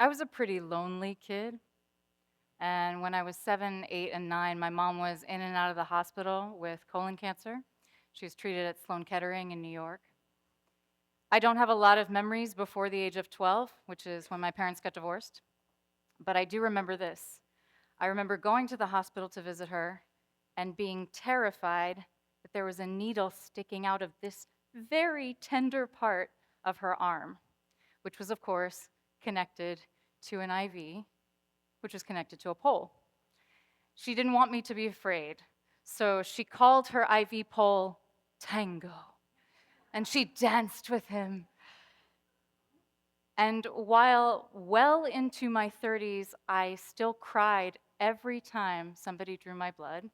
I was a pretty lonely kid. And when I was 7, 8, and 9, my mom was in and out of the hospital with colon cancer. She was treated at Sloan Kettering in New York. I don't have a lot of memories before the age of 12, which is when my parents got divorced, but I do remember this. I remember going to the hospital to visit her and being terrified that there was a needle sticking out of this very tender part of her arm, which was, of course, connected to an IV, which was connected to a pole. She didn't want me to be afraid, so she called her IV pole Tango, and she danced with him. And while well into my 30s, I still cried every time somebody drew my blood.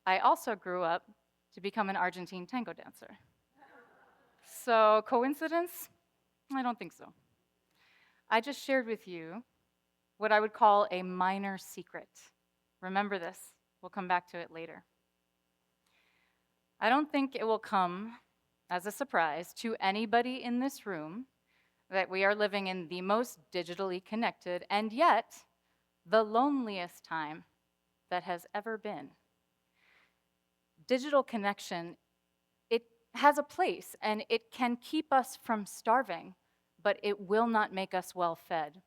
I also grew up to become an Argentine tango dancer. So, coincidence? I don't think so. I just shared with you what I would call a minor secret. Remember this, we'll come back to it later. I don't think it will come as a surprise to anybody in this room that we are living in the most digitally connected and yet the loneliest time that has ever been. Digital connection, it has a place and it can keep us from starving, but it will not make us well fed.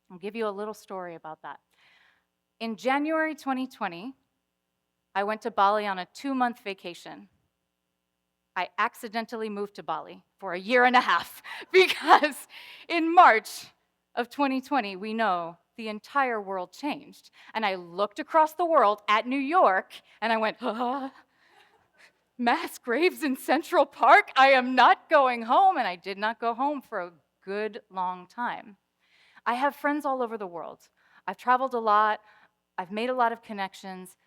I'll give you a little story about that. In January 2020, I went to Bali on a 2-month vacation. I accidentally moved to Bali for a year and a half because in March of 2020, we know the entire world changed. And I looked across the world at New York and I went, mass graves in Central Park? I am not going home. And I did not go home for a good long time. I have friends all over the world. I've traveled a lot, I've made a lot of connections,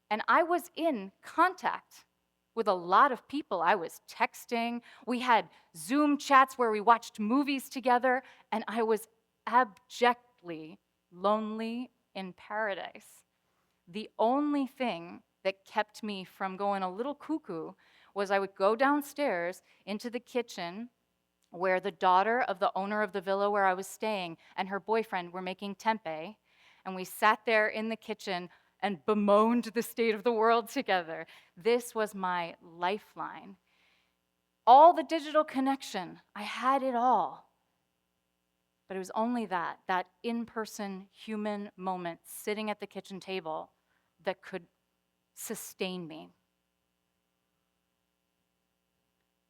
and I was in contact with a lot of people. I was texting, we had Zoom chats where we watched movies together, and I was abjectly lonely in paradise. The only thing that kept me from going a little cuckoo was I would go downstairs into the kitchen where the daughter of the owner of the villa where I was staying and her boyfriend were making tempeh, and we sat there in the kitchen and bemoaned the state of the world together. This was my lifeline. All the digital connection, I had it all. But it was only that in-person human moment sitting at the kitchen table that could sustain me.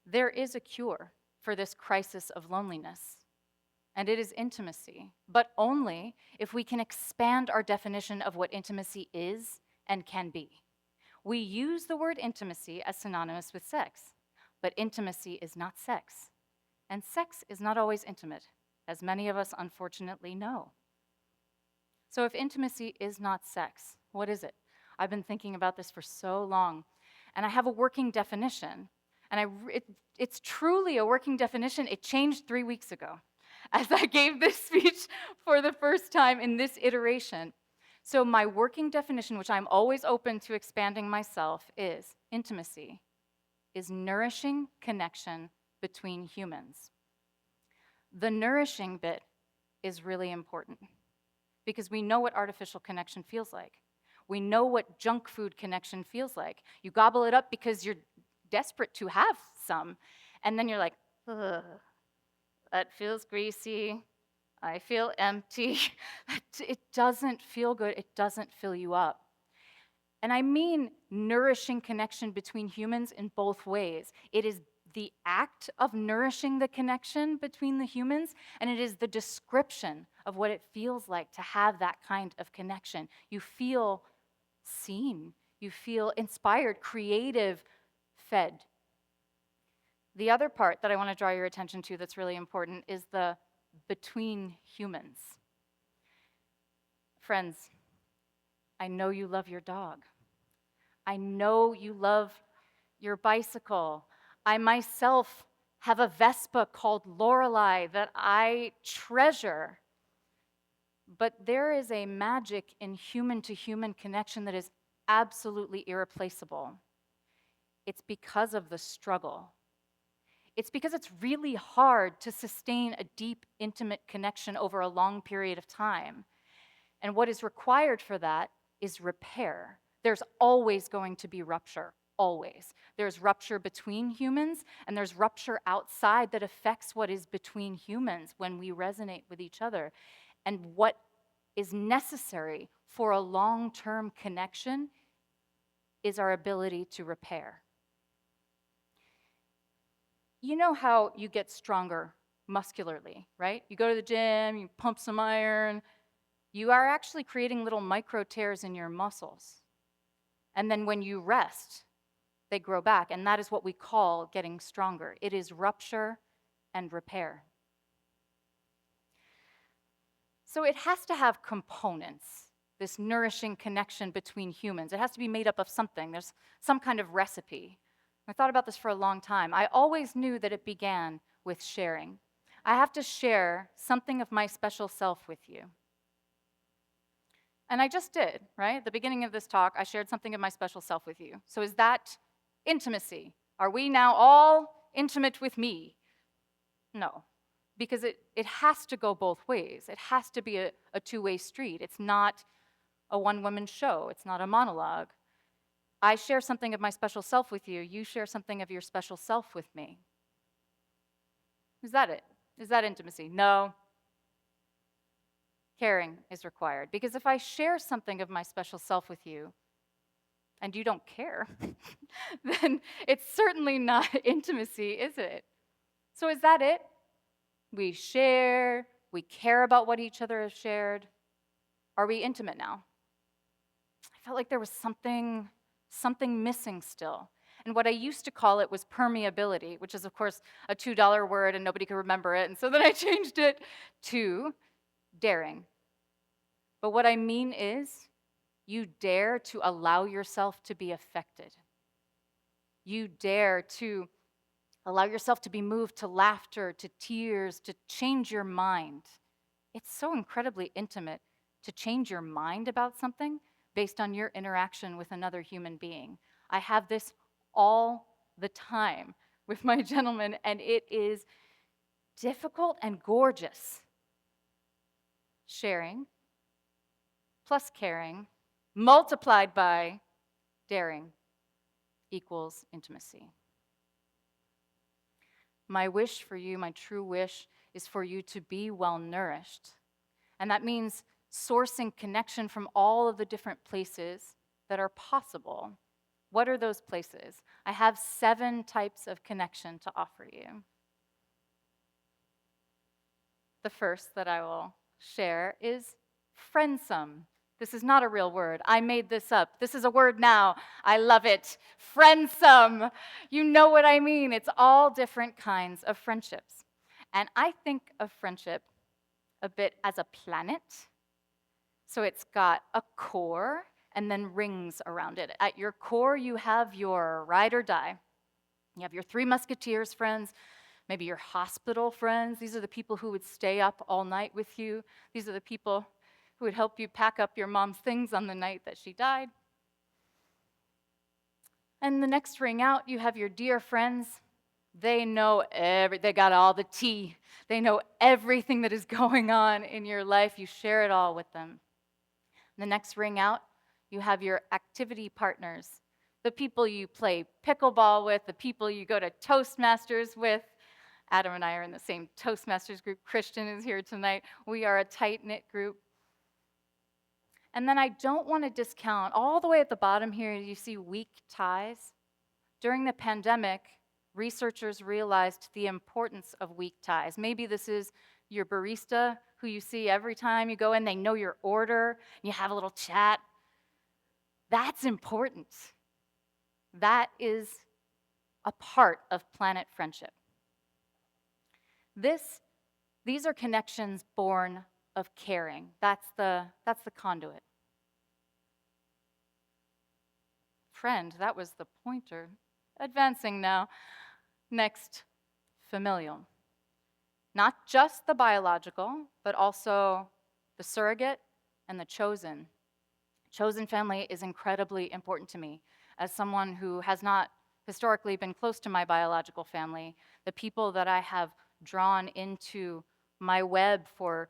There is a cure for this crisis of loneliness, and it is intimacy, but only if we can expand our definition of what intimacy is and can be. We use the word intimacy as synonymous with sex, but intimacy is not sex, and sex is not always intimate, as many of us unfortunately know. So if intimacy is not sex, what is it? I've been thinking about this for so long, and I have a working definition, and it's truly a working definition. It changed 3 weeks ago as I gave this speech for the first time in this iteration. So my working definition, which I'm always open to expanding myself, is intimacy is nourishing connection between humans. The nourishing bit is really important because we know what artificial connection feels like. We know what junk food connection feels like. You gobble it up because you're desperate to have some, and then you're like, ugh, that feels greasy. I feel empty. It doesn't feel good. It doesn't fill you up. And I mean nourishing connection between humans in both ways. It is the act of nourishing the connection between the humans, and it is the description of what it feels like to have that kind of connection. You feel seen. You feel inspired, creative, fed. The other part that I want to draw your attention to that's really important is the between humans. Friends, I know you love your dog. I know you love your bicycle. I myself have a Vespa called Lorelei that I treasure. But there is a magic in human-to-human connection that is absolutely irreplaceable. It's because of the struggle. It's because it's really hard to sustain a deep, intimate connection over a long period of time. And what is required for that is repair. There's always going to be rupture, always. There's rupture between humans, and there's rupture outside that affects what is between humans when we resonate with each other. And what is necessary for a long-term connection is our ability to repair. You know how you get stronger muscularly, right? You go to the gym, you pump some iron, you are actually creating little micro tears in your muscles. And then when you rest, they grow back, and that is what we call getting stronger. It is rupture and repair. So it has to have components, this nourishing connection between humans. It has to be made up of something. There's some kind of recipe. I thought about this for a long time. I always knew that it began with sharing. I have to share something of my special self with you. And I just did, right? At the beginning of this talk, I shared something of my special self with you. So is that intimacy? Are we now all intimate with me? No, because it has to go both ways. It has to be a two-way street. It's not a one-woman show. It's not a monologue. I share something of my special self with you. You share something of your special self with me. Is that it? Is that intimacy? No. Caring is required. Because if I share something of my special self with you and you don't care, then it's certainly not intimacy, is it? So is that it? We share, we care about what each other has shared. Are we intimate now? I felt like there was something missing still. And what I used to call it was permeability, which is, of course, a $2 word and nobody could remember it. And so then I changed it to daring. But what I mean is, you dare to allow yourself to be affected. You dare to allow yourself to be moved to laughter, to tears, to change your mind. It's so incredibly intimate to change your mind about something based on your interaction with another human being. I have this all the time with my gentleman, and it is difficult and gorgeous. Sharing plus caring multiplied by daring equals intimacy. My wish for you, my true wish, is for you to be well-nourished. And that means sourcing connection from all of the different places that are possible. What are those places? I have 7 types of connection to offer you. The first that I will share is friendsome. This is not a real word. I made this up. This is a word now. I love it. Friendsome. You know what I mean. It's all different kinds of friendships. And I think of friendship a bit as a planet. So it's got a core and then rings around it. At your core, you have your ride or die. You have your 3 Musketeers friends, maybe your hospital friends. These are the people who would stay up all night with you. These are the people who would help you pack up your mom's things on the night that she died. And the next ring out, you have your dear friends. They know they got all the tea. They know everything that is going on in your life. You share it all with them. The next ring out, you have your activity partners, the people you play pickleball with, the people you go to Toastmasters with. Adam and I are in the same Toastmasters group. Christian is here tonight. We are a tight-knit group. And then I don't want to discount, all the way at the bottom here, you see weak ties. During the pandemic, researchers realized the importance of weak ties. Maybe this is your barista who you see every time you go in. They know your order, and you have a little chat. That's important. That is a part of planet friendship. These are connections born of caring. That's the conduit. Friend, that was the pointer. Advancing now. Next, familial. Not just the biological, but also the surrogate and the chosen. Chosen family is incredibly important to me. As someone who has not historically been close to my biological family, The people that I have drawn into my web for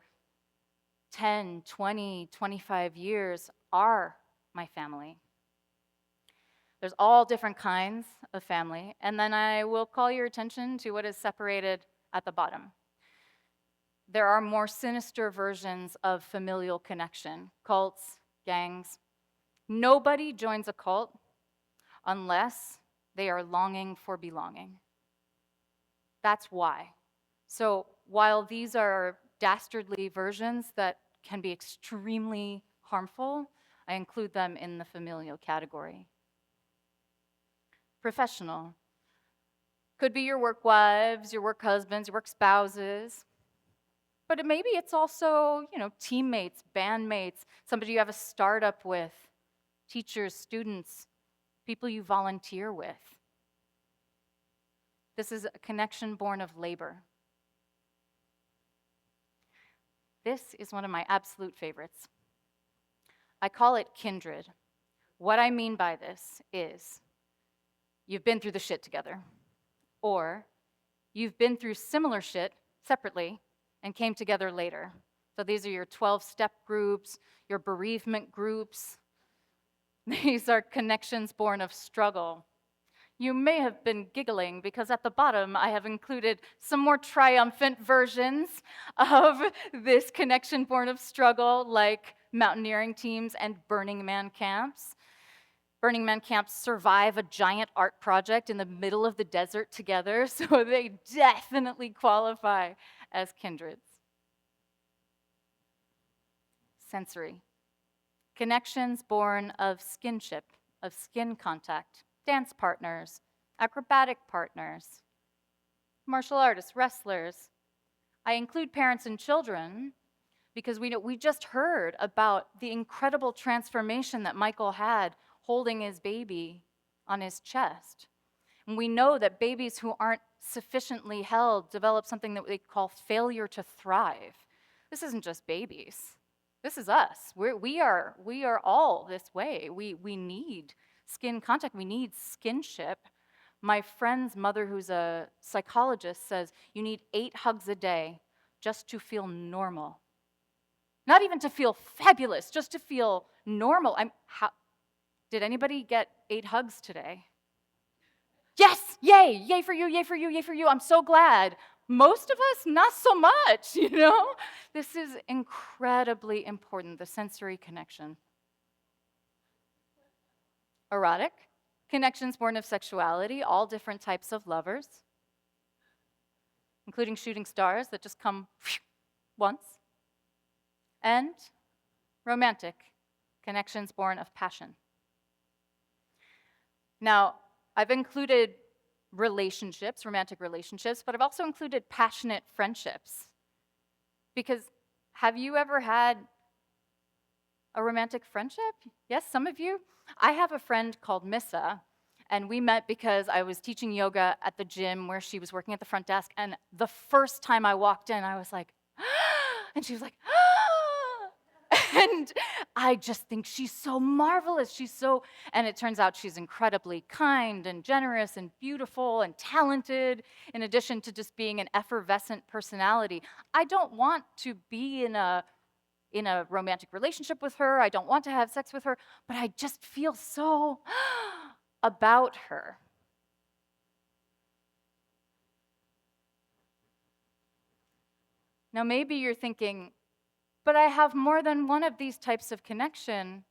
10, 20, 25 years are my family. There's all different kinds of family, and then I will call your attention to what is separated at the bottom. There are more sinister versions of familial connection, cults, gangs. Nobody joins a cult unless they are longing for belonging. That's why. So while these are dastardly versions that can be extremely harmful, I include them in the familial category. Professional. Could be your work wives, your work husbands, your work spouses. But maybe it's also, teammates, bandmates, somebody you have a startup with, teachers, students, people you volunteer with. This is a connection born of labor. This is one of my absolute favorites. I call it kindred. What I mean by this is you've been through the shit together, or you've been through similar shit separately and came together later. So these are your 12-step groups, your bereavement groups. These are connections born of struggle. You may have been giggling because at the bottom I have included some more triumphant versions of this connection born of struggle, like mountaineering teams and Burning Man camps. Burning Man camps survive a giant art project in the middle of the desert together, so they definitely qualify as kindreds. Sensory. Connections born of skinship, of skin contact. Dance partners, acrobatic partners, martial artists, wrestlers. I include parents and children because we just heard about the incredible transformation that Michael had holding his baby on his chest. And we know that babies who aren't sufficiently held develop something that we call failure to thrive. This isn't just babies. This is us. We are all this way. We need skin contact. We need skinship. My friend's mother, who's a psychologist, says you need 8 hugs a day just to feel normal. Not even to feel fabulous, just to feel normal. Did anybody get 8 hugs today? Yes, yay, yay for you, yay for you, yay for you. I'm so glad. Most of us, not so much, This is incredibly important, the sensory connection. Erotic, connections born of sexuality, all different types of lovers, including shooting stars that just come once. And romantic, connections born of passion. Now, I've included relationships, romantic relationships, but I've also included passionate friendships. Because have you ever had a romantic friendship? Yes, some of you? I have a friend called Missa, and we met because I was teaching yoga at the gym where she was working at the front desk, and the first time I walked in, I was like, and she was like, and I just think she's so marvelous. And it turns out she's incredibly kind and generous and beautiful and talented, in addition to just being an effervescent personality. I don't want to be in a romantic relationship with her. I don't want to have sex with her, but I just feel so about her. Now, maybe you're thinking, but I have more than one of these types of connection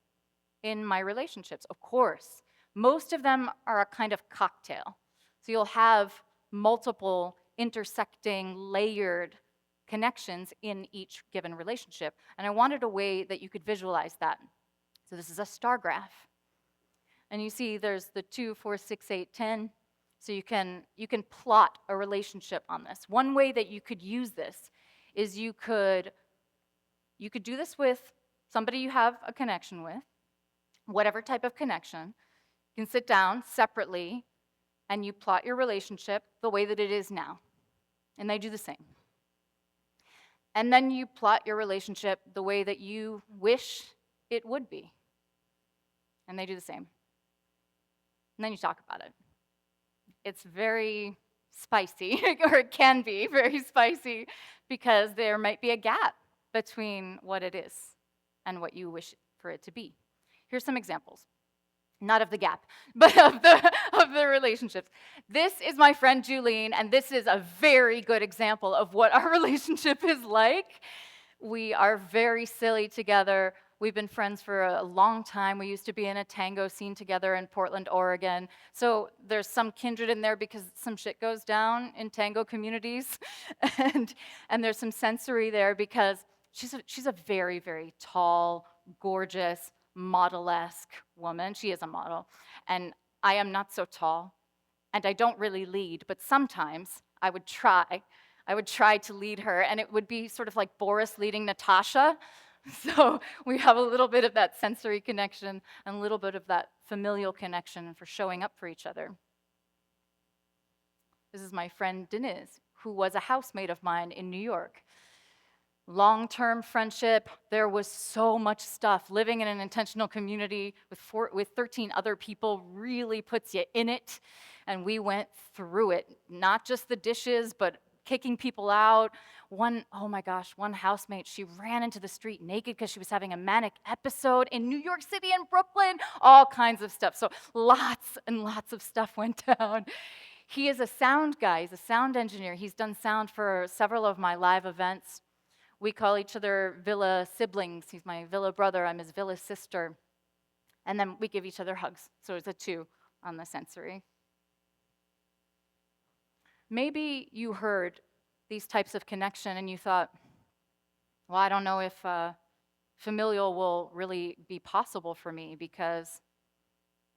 in my relationships. Of course, most of them are a kind of cocktail. So you'll have multiple intersecting, layered connections in each given relationship. And I wanted a way that you could visualize that. So this is a star graph. And you see there's the 2, 4, 6, 8, 10. So you can plot a relationship on this. One way that you could use this is you could do this with somebody you have a connection with, whatever type of connection. You can sit down separately and you plot your relationship the way that it is now. And they do the same. And then you plot your relationship the way that you wish it would be. And they do the same. And then you talk about it. It's very spicy, or it can be very spicy, because there might be a gap between what it is and what you wish for it to be. Here's some examples. Not of the gap, but of the relationships. This is my friend Julene, and this is a very good example of what our relationship is like. We are very silly together. We've been friends for a long time. We used to be in a tango scene together in Portland, Oregon. So there's some kindred in there because some shit goes down in tango communities. and there's some sensory there because she's a very, very tall, gorgeous, model-esque woman. She is a model. And I am not so tall, and I don't really lead, but sometimes I would try. I would try to lead her, and it would be sort of like Boris leading Natasha. So we have a little bit of that sensory connection and a little bit of that familial connection for showing up for each other. This is my friend Denise, who was a housemate of mine in New York. Long-term friendship. There was so much stuff. Living in an intentional community with 13 other people really puts you in it, and we went through it. Not just the dishes, but kicking people out. Oh my gosh, one housemate, she ran into the street naked because she was having a manic episode in New York City and Brooklyn. All kinds of stuff. So lots and lots of stuff went down. He is a sound guy. He's a sound engineer. He's done sound for several of my live events. We call each other Villa siblings. He's my Villa brother, I'm his Villa sister. And then we give each other hugs, so it's a 2 on the sensory. Maybe you heard these types of connection and you thought, well, I don't know if familial will really be possible for me because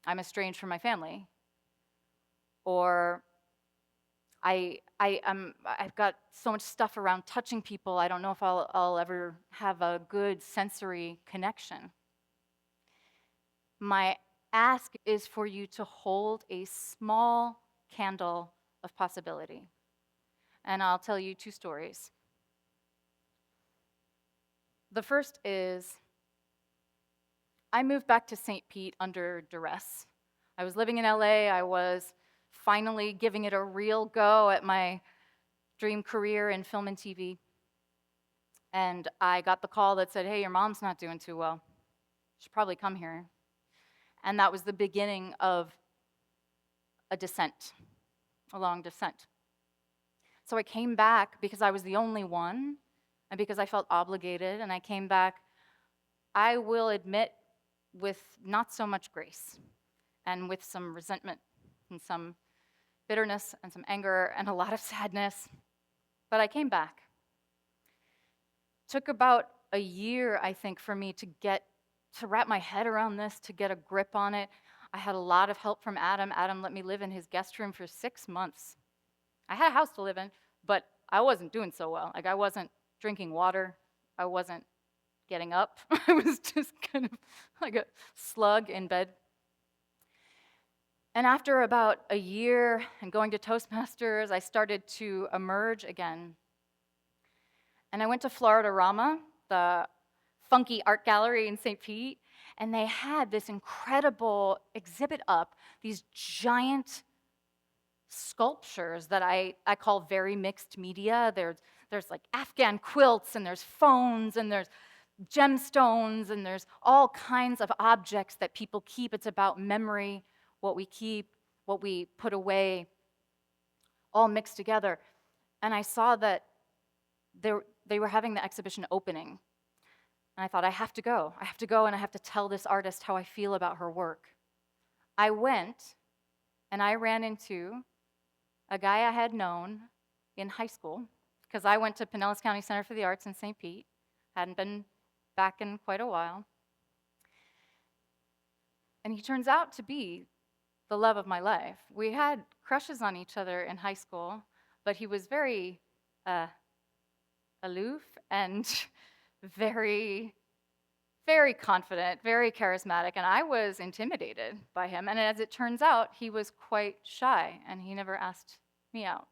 I'm estranged from my family. Or I've got so much stuff around touching people, I don't know if I'll ever have a good sensory connection. My ask is for you to hold a small candle of possibility. And I'll tell you 2 stories. The first is, I moved back to St. Pete under duress. I was living in LA, I was finally giving it a real go at my dream career in film and TV. And I got the call that said, hey, your mom's not doing too well. You should probably come here. And that was the beginning of a descent, a long descent. So I came back because I was the only one and because I felt obligated, and I came back, I will admit, with not so much grace and with some resentment and some bitterness and some anger and a lot of sadness. But I came back. Took about a year, I think, for me to wrap my head around this, to get a grip on it. I had a lot of help from Adam. Adam let me live in his guest room for 6 months. I had a house to live in, but I wasn't doing so well. Like, I wasn't drinking water. I wasn't getting up. I was just kind of like a slug in bed. And after about a year and going to Toastmasters, I started to emerge again. And I went to Florida-Rama, the funky art gallery in St. Pete, and they had this incredible exhibit up, these giant sculptures that I call very mixed media. There's like Afghan quilts, and there's phones, and there's gemstones, and there's all kinds of objects that people keep. It's about memory, what we keep, what we put away, all mixed together. And I saw that they were having the exhibition opening. And I thought, I have to go. I have to go, and I have to tell this artist how I feel about her work. I went, and I ran into a guy I had known in high school, because I went to Pinellas County Center for the Arts in St. Pete. Hadn't been back in quite a while. And he turns out to be the love of my life. We had crushes on each other in high school, but he was very aloof and very, very confident, very charismatic, and I was intimidated by him. And as it turns out, he was quite shy, and he never asked me out.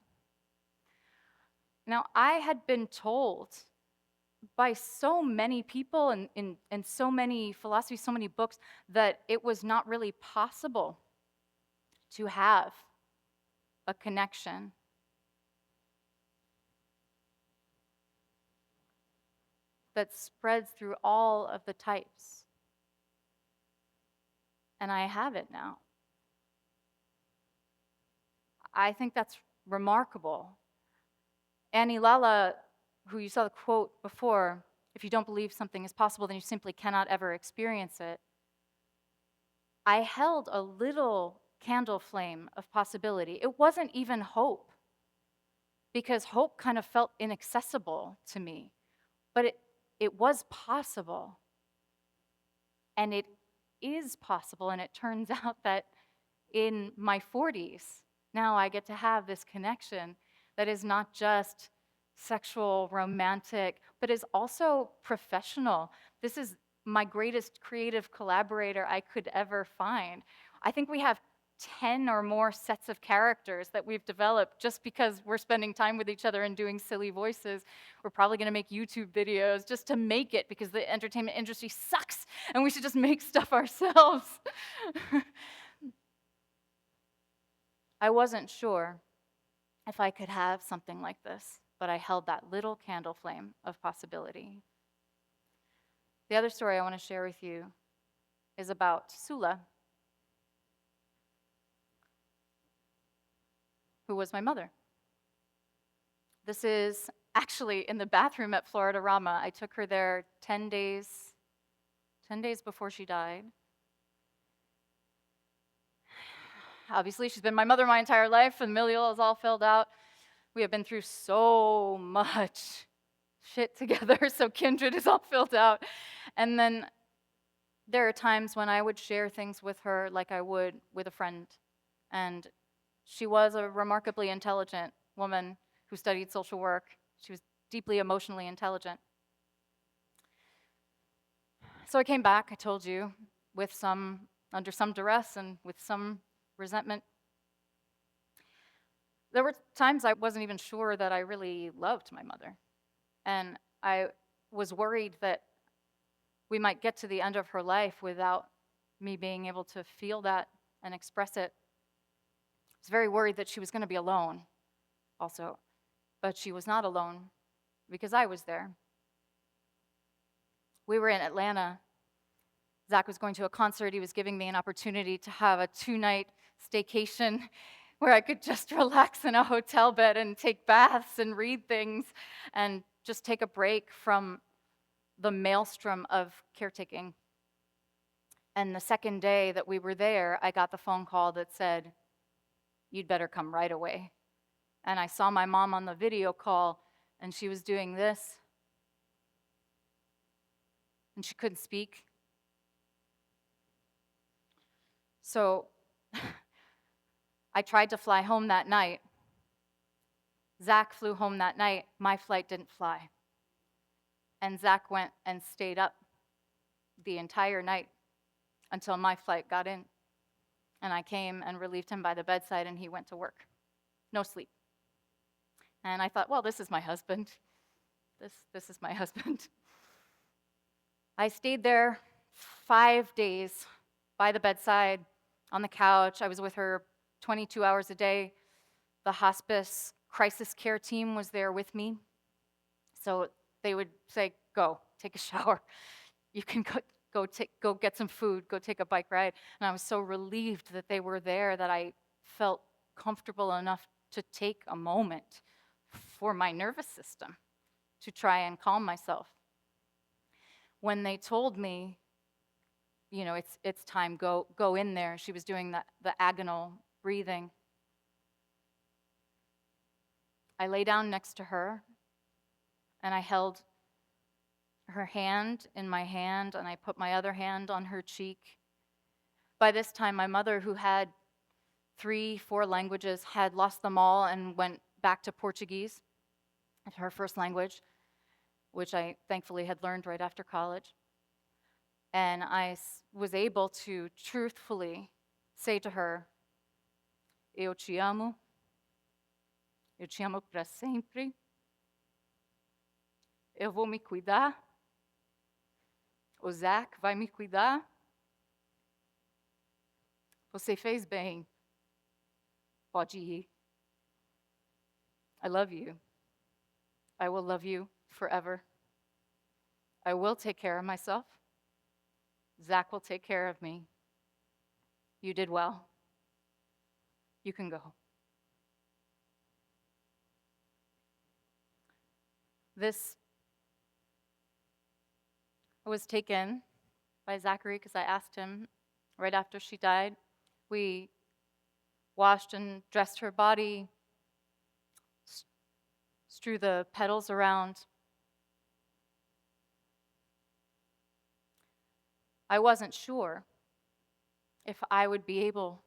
Now, I had been told by so many people and so many philosophies, so many books, that it was not really possible to have a connection that spreads through all of the types. And I have it now. I think that's remarkable. Annie Lala, who you saw the quote before, if you don't believe something is possible, then you simply cannot ever experience it. I held a little candle flame of possibility. It wasn't even hope, because hope kind of felt inaccessible to me, but it was possible. And it is possible, and it turns out that in my 40s, now I get to have this connection that is not just sexual, romantic, but is also professional. This is my greatest creative collaborator I could ever find. I think we have 10 or more sets of characters that we've developed just because we're spending time with each other and doing silly voices. We're probably going to make YouTube videos just to make it, because the entertainment industry sucks and we should just make stuff ourselves. I wasn't sure if I could have something like this, but I held that little candle flame of possibility. The other story I want to share with you is about Sula, who was my mother. This is actually in the bathroom at Florida Rama. I took her there 10 days before she died. Obviously, she's been my mother my entire life. Familial is all filled out. We have been through so much shit together, so kindred is all filled out. And then there are times when I would share things with her like I would with a friend. And she was a remarkably intelligent woman who studied social work. She was deeply emotionally intelligent. So I came back, I told you, under some duress and with some resentment. There were times I wasn't even sure that I really loved my mother. And I was worried that we might get to the end of her life without me being able to feel that and express it. I was very worried that she was going to be alone also. But she was not alone, because I was there. We were in Atlanta. Zach was going to a concert. He was giving me an opportunity to have a 2-night staycation where I could just relax in a hotel bed and take baths and read things and just take a break from the maelstrom of caretaking. And the second day that we were there, I got the phone call that said, "You'd better come right away." And I saw my mom on the video call, and she was doing this, and she couldn't speak. So I tried to fly home that night. Zach flew home that night. My flight didn't fly. And Zach went and stayed up the entire night until my flight got in. And I came and relieved him by the bedside, and he went to work. No sleep. And I thought, well, this is my husband. This is my husband. I stayed there 5 days by the bedside, on the couch. I was with her 22 hours a day. The hospice crisis care team was there with me. So they would say, go, take a shower. You can go get some food, go take a bike ride. And I was so relieved that they were there that I felt comfortable enough to take a moment for my nervous system to try and calm myself. When they told me, it's time, go in there, she was doing the agonal breathing. I lay down next to her, and I held her hand in my hand, and I put my other hand on her cheek. By this time, my mother, who had 3-4 languages, had lost them all and went back to Portuguese, her first language, which I thankfully had learned right after college. And I was able to truthfully say to her, eu te amo para sempre, eu vou me cuidar, o Zach vai me cuidar, você fez bem, pode ir. I love you. I will love you forever. I will take care of myself. Zach will take care of me. You did well. You can go. This was taken by Zachary because I asked him right after she died. We washed and dressed her body, strew the petals around. I wasn't sure if I would be able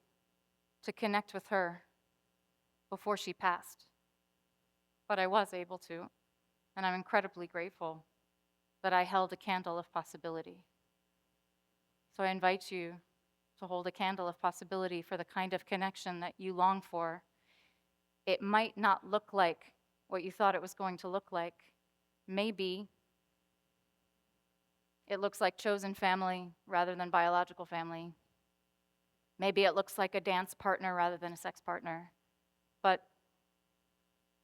to connect with her before she passed, but I was able to, and I'm incredibly grateful that I held a candle of possibility. So I invite you to hold a candle of possibility for the kind of connection that you long for. It might not look like what you thought it was going to look like. Maybe it looks like chosen family rather than biological family. Maybe it looks like a dance partner rather than a sex partner. But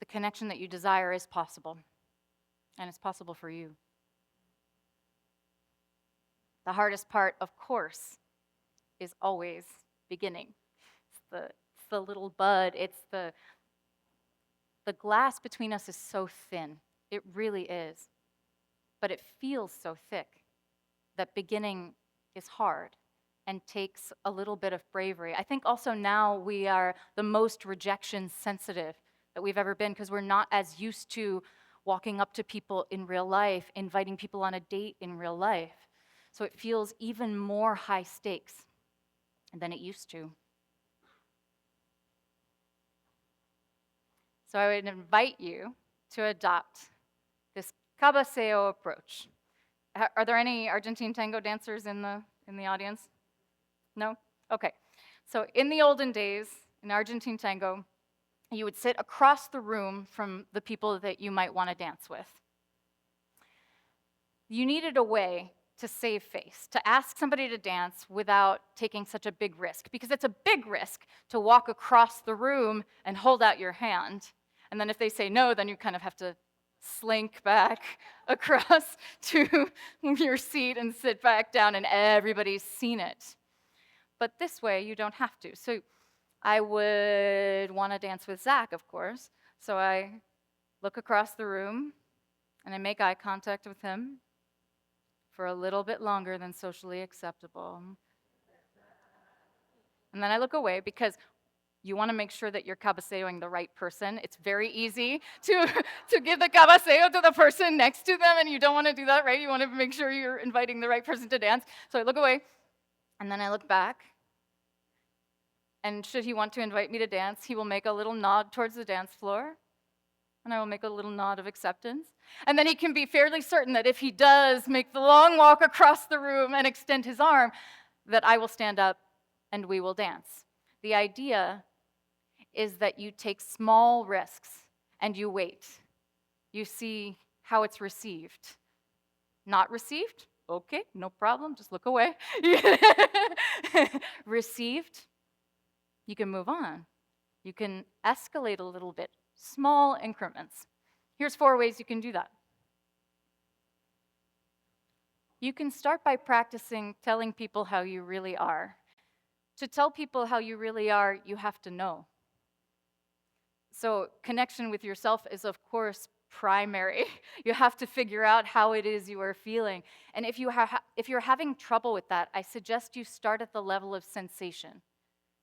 the connection that you desire is possible, and it's possible for you. The hardest part, of course, is always beginning. It's the little bud. It's the glass between us is so thin. It really is. But it feels so thick that beginning is hard and takes a little bit of bravery. I think also now we are the most rejection sensitive that we've ever been because we're not as used to walking up to people in real life, inviting people on a date in real life. So it feels even more high stakes than it used to. So I would invite you to adopt this cabeceo approach. Are there any Argentine tango dancers in the audience? No? Okay. So in the olden days, in Argentine tango, you would sit across the room from the people that you might want to dance with. You needed a way to save face, to ask somebody to dance without taking such a big risk, because it's a big risk to walk across the room and hold out your hand. And then if they say no, then you kind of have to slink back across to your seat and sit back down, and everybody's seen it. But this way, you don't have to. So I would want to dance with Zach, of course. So I look across the room, and I make eye contact with him for a little bit longer than socially acceptable. And then I look away because you want to make sure that you're cabaceoing the right person. It's very easy to give the cabaceo to the person next to them, and you don't want to do that, right? You want to make sure you're inviting the right person to dance. So I look away, and then I look back. And should he want to invite me to dance, he will make a little nod towards the dance floor, and I will make a little nod of acceptance. And then he can be fairly certain that if he does make the long walk across the room and extend his arm, that I will stand up and we will dance. The idea is that you take small risks and you wait. You see how it's received. Not received? Okay, no problem, just look away. Received? You can move on. You can escalate a little bit, small increments. Here's 4 ways you can do that. You can start by practicing telling people how you really are. To tell people how you really are, you have to know. So connection with yourself is, of course, primary. You have to figure out how it is you are feeling. And if you're having trouble with that, I suggest you start at the level of sensation.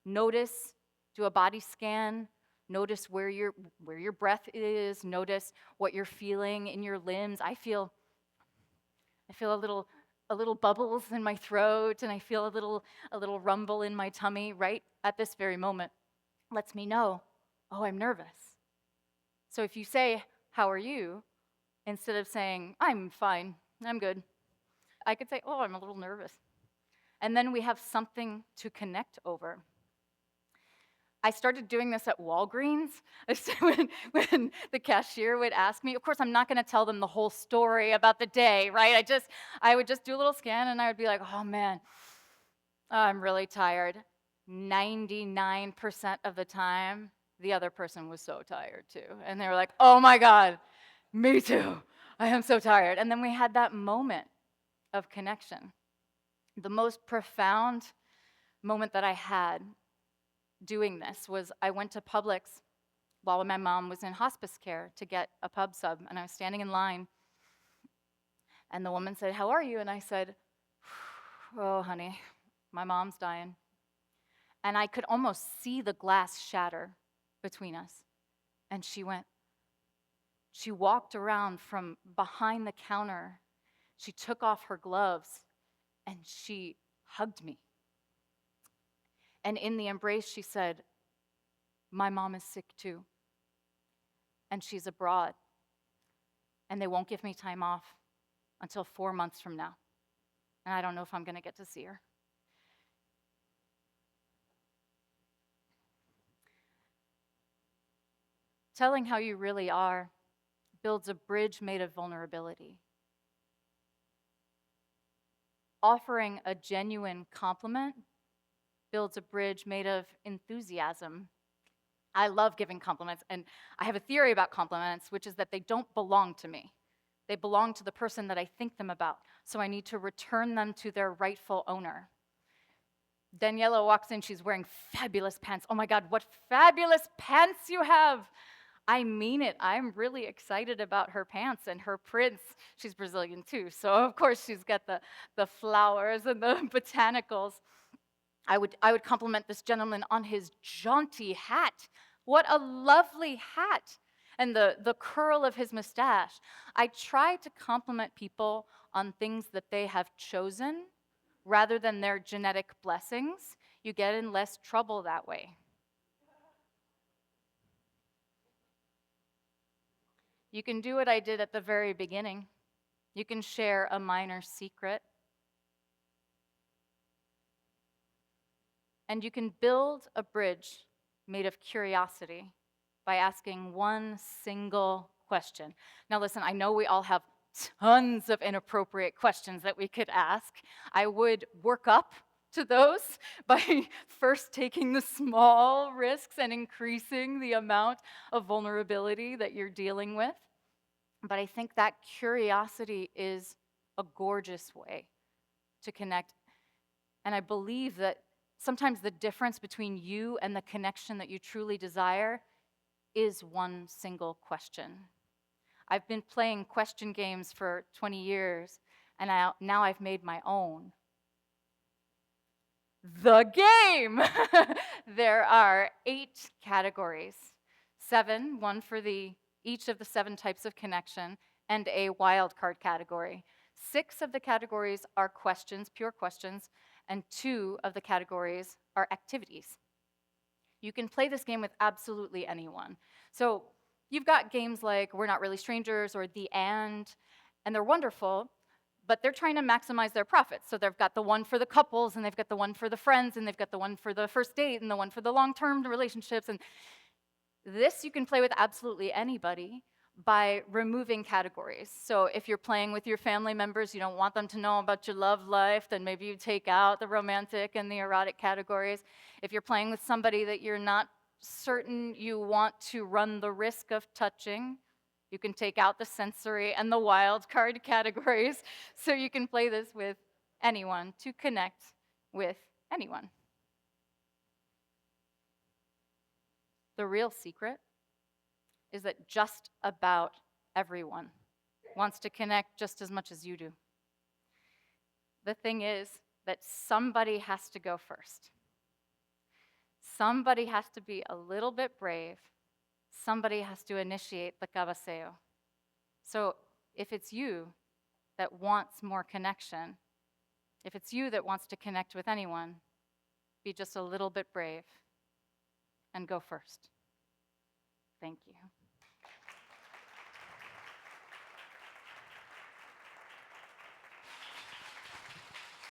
Notice, do a body scan, notice where your breath is, notice what you're feeling in your limbs. I feel a little bubbles in my throat, and I feel a little rumble in my tummy right at this very moment. Lets me know, oh, I'm nervous. So if you say, how are you? Instead of saying, I'm fine, I'm good, I could say, oh, I'm a little nervous. And then we have something to connect over. I started doing this at Walgreens when the cashier would ask me. Of course, I'm not going to tell them the whole story about the day, right? I would just do a little scan, and I would be like, oh, man, I'm really tired. 99% of the time, the other person was so tired, too. And they were like, oh, my God, me too. I am so tired. And then we had that moment of connection. The most profound moment that I had doing this was I went to Publix while my mom was in hospice care to get a pub sub, and I was standing in line, and the woman said, "How are you?" And I said, "Oh, honey, my mom's dying." And I could almost see the glass shatter between us. And she walked around from behind the counter. She took off her gloves and she hugged me. And in the embrace, she said, "My mom is sick too. And she's abroad. And they won't give me time off until 4 months from now. And I don't know if I'm going to get to see her." Telling how you really are builds a bridge made of vulnerability. Offering a genuine compliment builds a bridge made of enthusiasm. I love giving compliments, and I have a theory about compliments, which is that they don't belong to me. They belong to the person that I think them about, so I need to return them to their rightful owner. Daniela walks in, she's wearing fabulous pants. "Oh my God, what fabulous pants you have!" I mean it. I'm really excited about her pants and her prints. She's Brazilian too, so of course she's got the flowers and the botanicals. I would compliment this gentleman on his jaunty hat. What a lovely hat. And the curl of his mustache. I try to compliment people on things that they have chosen rather than their genetic blessings. You get in less trouble that way. You can do what I did at the very beginning. You can share a minor secret. And you can build a bridge made of curiosity by asking one single question. Now, listen, I know we all have tons of inappropriate questions that we could ask. I would work up to those by first taking the small risks and increasing the amount of vulnerability that you're dealing with. But I think that curiosity is a gorgeous way to connect. And I believe that sometimes the difference between you and the connection that you truly desire is one single question. I've been playing question games for 20 years, and now I've made my own. The game! There are 8 categories, 7, one for each of the 7 types of connection, and a wild card category. 6 of the categories are questions, pure questions, and 2 of the categories are activities. You can play this game with absolutely anyone. So you've got games like We're Not Really Strangers or The And they're wonderful, but they're trying to maximize their profits. So they've got the one for the couples, and they've got the one for the friends, and they've got the one for the first date, and the one for the long-term relationships. And this you can play with absolutely anybody by removing categories. So if you're playing with your family members, you don't want them to know about your love life, then maybe you take out the romantic and the erotic categories. If you're playing with somebody that you're not certain you want to run the risk of touching, you can take out the sensory and the wild card categories. So you can play this with anyone to connect with anyone. The real secret is that just about everyone wants to connect just as much as you do. The thing is that somebody has to go first. Somebody has to be a little bit brave. Somebody has to initiate the cabeceo. So if it's you that wants more connection, if it's you that wants to connect with anyone, be just a little bit brave and go first. Thank you.